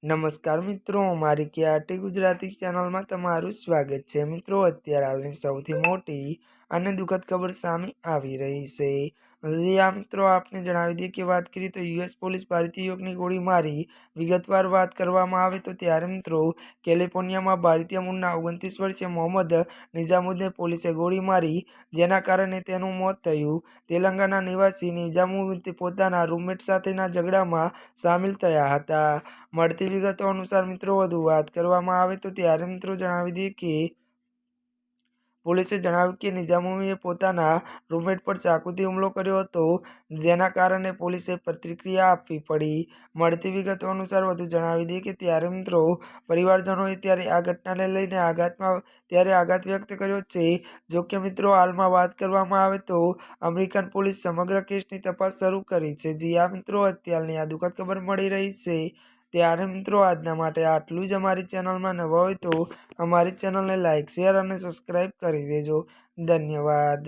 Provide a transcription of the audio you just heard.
નમસ્કાર મિત્રો, મારી કેઆરટી ગુજરાતી ચેનલમાં તમારું સ્વાગત છે। મિત્રો, અત્યારે હાલની સૌથી મોટી અને દુઃખદ ખબર સામે આવી રહી છે। આ મિત્રો આપને જણાવી દઈએ કે વાત કરીએ તો યુએસ પોલીસ ભારતીય યુવકની ગોળી મારી। વિગતવાર વાત કરવામાં આવે તો ત્યારે મિત્રો કેલિફોર્નિયામાં ભારતીય મૂળના 29 વર્ષીય મોહમ્મદ નિઝામુદ્દીને પોલીસે ગોળી મારી, જેના કારણે તેનું મોત થયું। તેલંગાણા નિવાસી નિઝામુદ્દીન પોતાના રૂમમેટ સાથેના ઝઘડામાં સામેલ થયા હતા। મળતી વિગતો અનુસાર મિત્રો વધુ વાત કરવામાં આવે તો ત્યારે મિત્રો જણાવી દઈએ કે પોલીસે જણાવ્યું કે નિઝામુદ્દીને પોતાના રૂમમેટ પર ચાકુથી હુમલો કર્યો હતો, જેના કારણે પોલીસે પ્રતિક્રિયા આપવી પડી। મળતી વિગતો અનુસાર વધુ જણાવી દઈએ કે ત્યારે મિત્રો પરિવારજનોએ ત્યારે આ ઘટનાને લઈને આઘાત વ્યક્ત કર્યો છે। જો કે મિત્રો હાલમાં વાત કરવામાં આવે તો અમેરિકન પોલીસ સમગ્ર કેસની તપાસ શરૂ કરી છે। જી હા મિત્રો, અત્યારની આ દુઃખદ ખબર મળી રહી છે। ત્યારે મિત્રો આજના માટે આટલું જ। અમારી ચેનલમાં નવા હોય તો અમારી ચેનલને લાઇક, શેર અને સબસ્ક્રાઈબ કરી દેજો। ધન્યવાદ।